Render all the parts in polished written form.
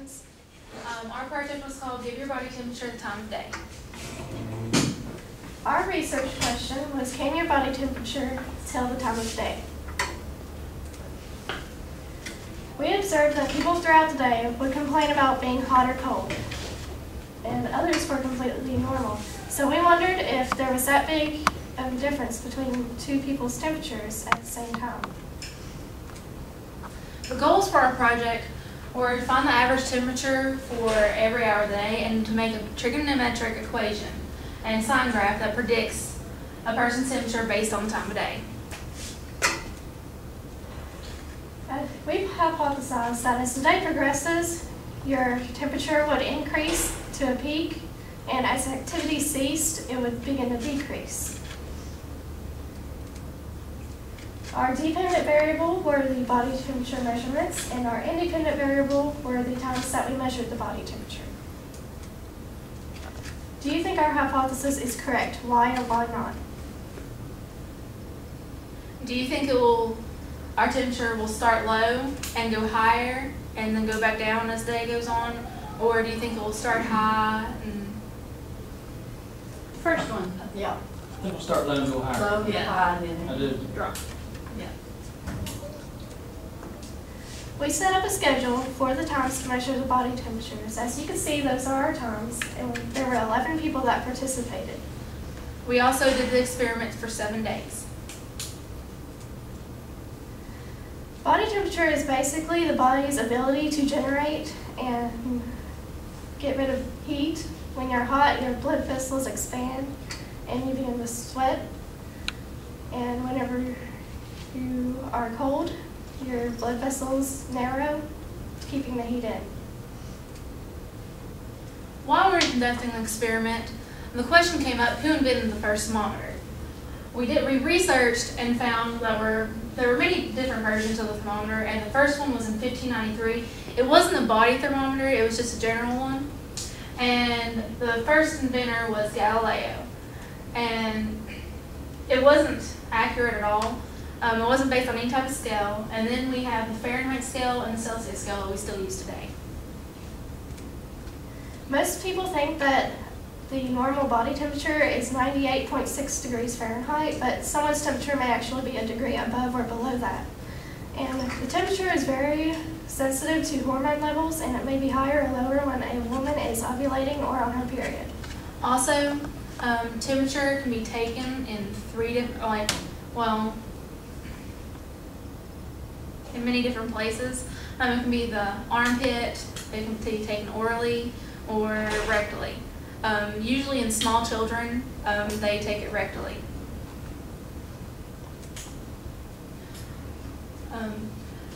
questions. Our project was called Give Your Body Temperature the Time of Day. Our research question was, can your body temperature tell the time of day? We observed that people throughout the day would complain about being hot or cold, and others were completely normal. So we wondered if there was that big of a difference between two people's temperatures at the same time. The goals for our project were to find the average temperature for every hour of the day and to make a trigonometric equation and sign graph that predicts a person's temperature based on the time of day. We've hypothesized that as the day progresses, your temperature would increase to a peak, and as activity ceased, it would begin to decrease. Our dependent variable were the body temperature measurements, and our independent variable were the times that we measured the body temperature. Do you think our hypothesis is correct? Why or why not? Do you think our temperature will start low and go higher and then go back down as the day goes on? Or do you think it will start high? First one. Yeah. I think we'll start low and go higher. Low, Yeah. high, and I then do. drop. Yeah. We set up a schedule for the times to measure the body temperatures. As you can see, those are our times, and there were 11 people that participated. We also did the experiment for 7 days. Body temperature is basically the body's ability to generate and get rid of heat. When you're hot, your blood vessels expand and you begin to sweat. And whenever you are cold, your blood vessels narrow, keeping the heat in. While we were conducting the experiment, the question came up, who invented the first thermometer? We researched and found that there were many different versions of the thermometer, and the first one was in 1593. It wasn't a body thermometer, it was just a general one. And the first inventor was Galileo. And it wasn't accurate at all. It wasn't based on any type of scale. And then we have the Fahrenheit scale and the Celsius scale that we still use today. Most people think that the normal body temperature is 98.6 degrees Fahrenheit, but someone's temperature may actually be a degree above or below that. And the temperature is very sensitive to hormone levels, and it may be higher or lower when a woman is ovulating or on her period. Also, temperature can be taken in in many different places. It can be the armpit, it can be taken orally or rectally. Usually in small children, they take it rectally.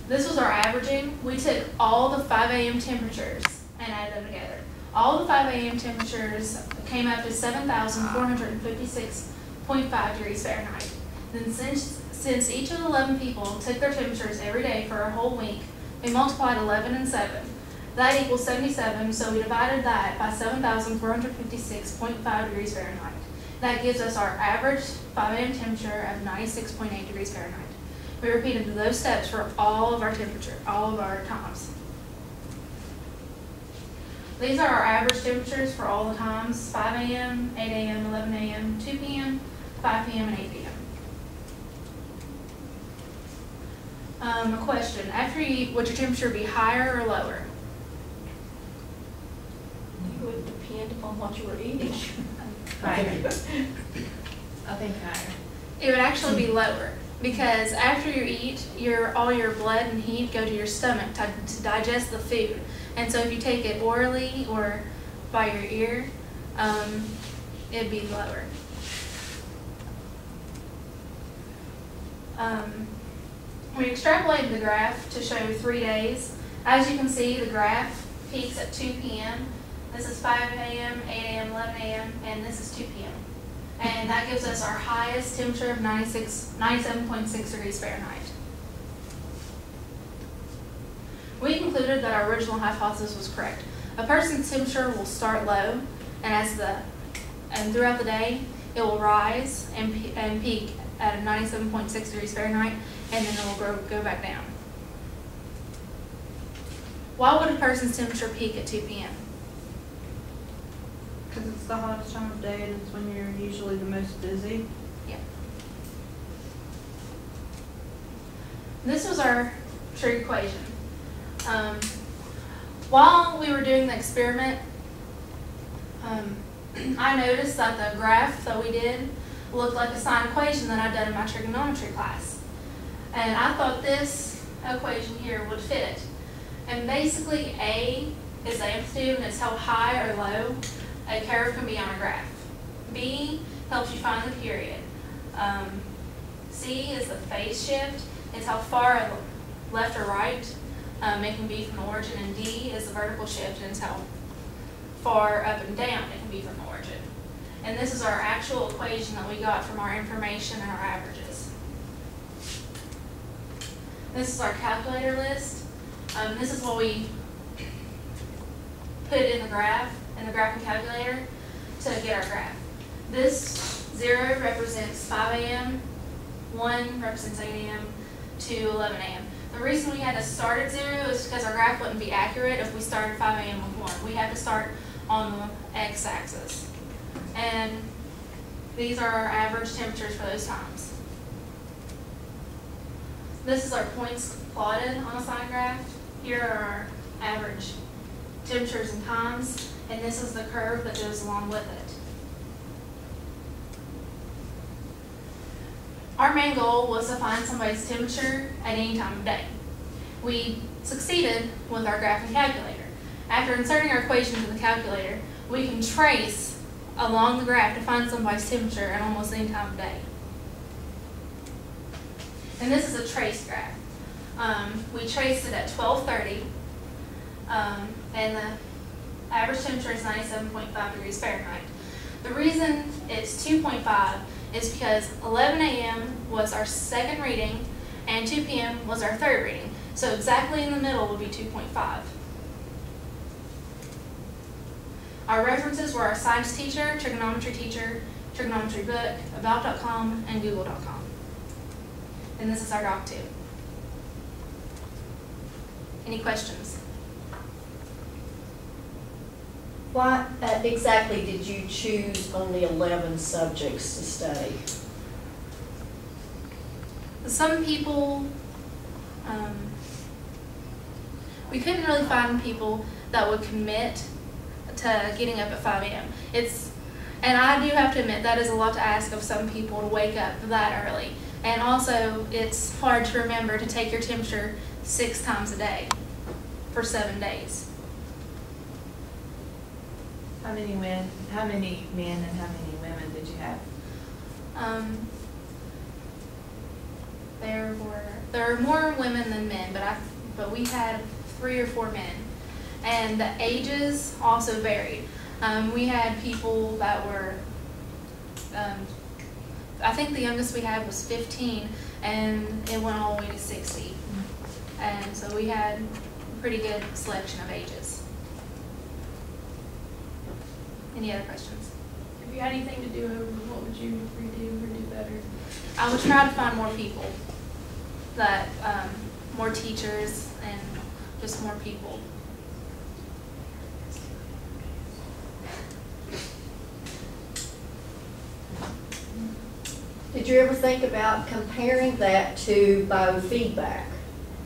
This was our averaging. We took all the 5 a.m. temperatures and added them together. All the 5 a.m. temperatures came up to 7,456.5 degrees Fahrenheit. Then since each of the 11 people took their temperatures every day for a whole week, we multiplied 11 and 7. That equals 77, so we divided that by 7,456.5 degrees Fahrenheit. That gives us our average 5 a.m. temperature of 96.8 degrees Fahrenheit. We repeated those steps for all of our temperature, all of our times. These are our average temperatures for all the times: 5 a.m., 8 a.m., 11 a.m., 2 p.m., 5 p.m., and 8 p.m. A question: after you eat, would your temperature be higher or lower? it would depend upon what you were eating. Higher. I think higher. It would actually be lower, because after you eat, all your blood and heat go to your stomach to digest the food. And so if you take it orally or by your ear, it'd be lower. We extrapolated the graph to show 3 days. As you can see, the graph peaks at 2 p.m. This is 5 a.m., 8 a.m., 11 a.m., and this is 2 p.m. And that gives us our highest temperature of 97.6 degrees Fahrenheit. We concluded that our original hypothesis was correct. A person's temperature will start low, and throughout the day, it will rise and peak at 97.6 degrees Fahrenheit, and then it will go back down. Why would a person's temperature peak at 2 p.m.? Because it's the hottest time of day and it's when you're usually the most busy. Yeah. This was our true equation. While we were doing the experiment, I noticed that the graph that we did looked like a sine equation that I'd done in my trigonometry class. And I thought this equation here would fit it. And basically A is the amplitude and it's how high or low a curve can be on a graph. B helps you find the period. C is the phase shift. It's how far left or right it can be from the origin. And D is the vertical shift, and it's how far up and down it can be from the origin. And this is our actual equation that we got from our information and our averages. This is our calculator list. This is what we put in the graphing calculator to get our graph. This 0 represents 5 a.m., 1 represents 8 a.m. to 11 a.m. The reason we had to start at 0 is because our graph wouldn't be accurate if we started 5 a.m. with 1. We had to start on the x-axis. And these are our average temperatures for those times. This is our points plotted on a sine graph. Here are our average temperatures and times, and this is the curve that goes along with it. Our main goal was to find somebody's temperature at any time of day. We succeeded with our graphing calculator. After inserting our equation into the calculator, we can trace along the graph to find somebody's temperature at almost any time of day. And this is a trace graph. We traced it at 12:30, and the average temperature is 97.5 degrees Fahrenheit. The reason it's 2.5 is because 11 a.m. was our second reading and 2 p.m. was our third reading. So exactly in the middle would be 2.5. Our references were our science teacher, trigonometry book, about.com, and google.com. And this is our doc too. Any questions? Why exactly did you choose only 11 subjects to study? Some people, we couldn't really find people that would commit to getting up at 5 a.m. And I do have to admit that is a lot to ask of some people to wake up that early. And also, it's hard to remember to take your temperature 6 times a day for 7 days. How many men and how many women did you have? There were more women than men, but we had 3 or 4 men, and the ages also varied. We had people that were, I think the youngest we had was 15, and it went all the way to 60, and so we had a pretty good selection of ages. Any other questions? If you had anything to do over, what would you redo or do better? I would try to find more people, that more teachers and just more people. Did you ever think about comparing that to biofeedback?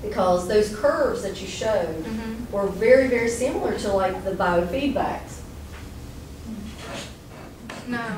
Because those curves that you showed were very, very similar to like the biofeedbacks. No.